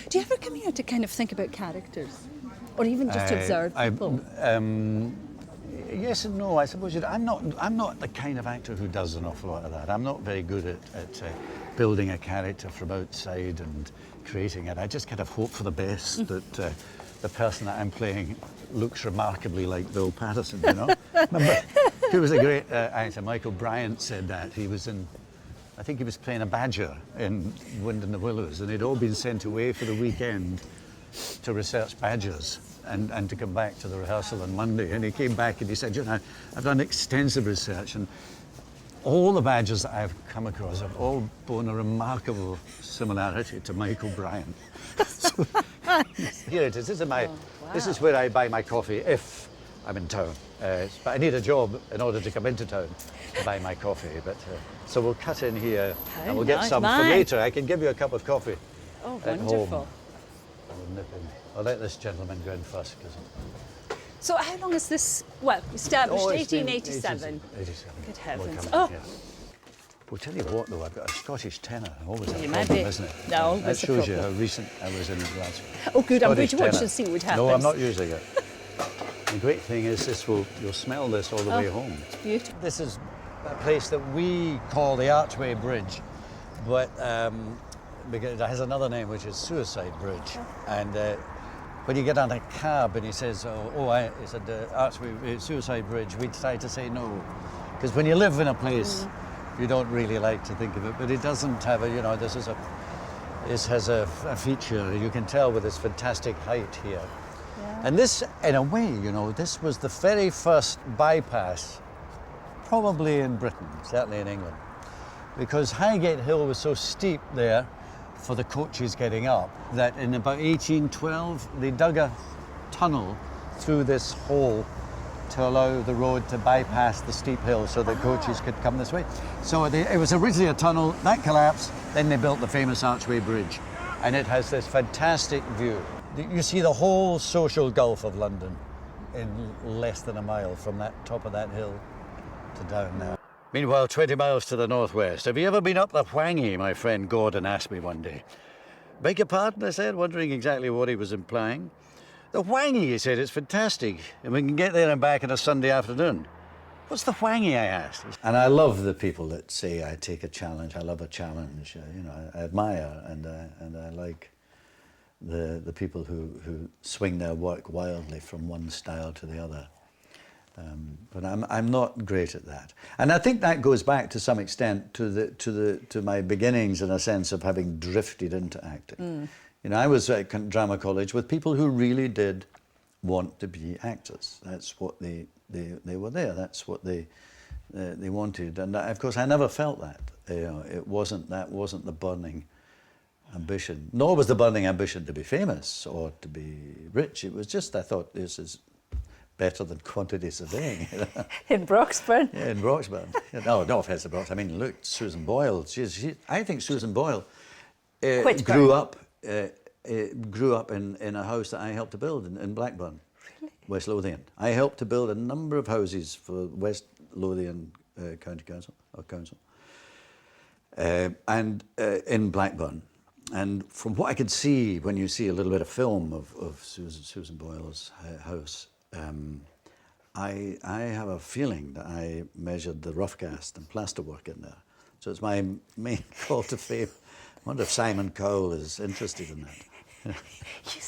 Do you ever come here to kind of think about characters? Or even just to observe people? Yes and no, I suppose. I'm not the kind of actor who does an awful lot of that. I'm not very good at building a character from outside and creating it. I just kind of hope for the best that the person that I'm playing looks remarkably like Bill Paterson, you know? Remember, he was a great actor. Michael Bryant said that. He was in, I think he was playing a badger in Wind in the Willows, and he'd all been sent away for the weekend to research badgers and to come back to the rehearsal on Monday. And he came back and he said, you know, I've done extensive research, and all the badgers that I've come across have all borne a remarkable similarity to Michael Bryant. So, here it is. This is where I buy my coffee if I'm in town. But I need a job in order to come into town to buy my coffee. But so we'll cut in here and we'll get some for later. I can give you a cup of coffee. Oh, wonderful. Home. We'll nip in. I'll let this gentleman go in first. So how long is this, well, established 1887? 87. Good heavens. We'll We'll tell you what though, I've got a Scottish tenor. Always a problem, isn't it? No, that shows you how recent I was in Glasgow. Oh good, I'm going to watch tenor. and see what happens. No, I'm not using it. The great thing is you'll smell this all the way home. It's beautiful. This is a place that we call the Archway Bridge, but because it has another name, which is Suicide Bridge. And when you get on a cab and he says, he said, Archway, Suicide Bridge, we try to say no. Because when you live in a place, you don't really like to think of it, but it doesn't have a, you know, this has a feature, you can tell with this fantastic height here. Yeah. And this, in a way, you know, this was the very first bypass, probably in Britain, certainly in England, because Highgate Hill was so steep there for the coaches getting up that in about 1812 they dug a tunnel through this hole to allow the road to bypass the steep hill so that coaches could come this way. So it was originally a tunnel, that collapsed, then they built the famous Archway Bridge. And it has this fantastic view. You see the whole social gulf of London in less than a mile from that top of that hill to down there. Meanwhile, 20 miles to the northwest. Have you ever been up the Whangy, my friend Gordon asked me one day. Beg your pardon, I said, wondering exactly what he was implying. The Whangy, he said, it's fantastic, and we can get there and back on a Sunday afternoon. What's the Whangy, I asked. And I love the people that say, I take a challenge, I love a challenge, you know, I admire, and I like the people who swing their work wildly from one style to the other. But I'm not great at that. And I think that goes back to some extent to my beginnings in a sense of having drifted into acting. You know, I was at drama college with people who really did want to be actors. That's what they were there. That's what they wanted. And of course, I never felt that. You know, that wasn't the burning ambition. Nor was the burning ambition to be famous or to be rich. It was just I thought this is better than quantity surveying. You know? In Broxburn. Yeah, in Broxburn. No offense to Broxburn. I mean, look, Susan Boyle. I think Susan Boyle grew up in a house that I helped to build in Blackburn, really? West Lothian. I helped to build a number of houses for West Lothian County Council, and in Blackburn. And from what I could see, when you see a little bit of film of Susan Boyle's house, I have a feeling that I measured the rough cast and plasterwork in there. So it's my main call to fame. I wonder if Simon Cowell is interested in that. You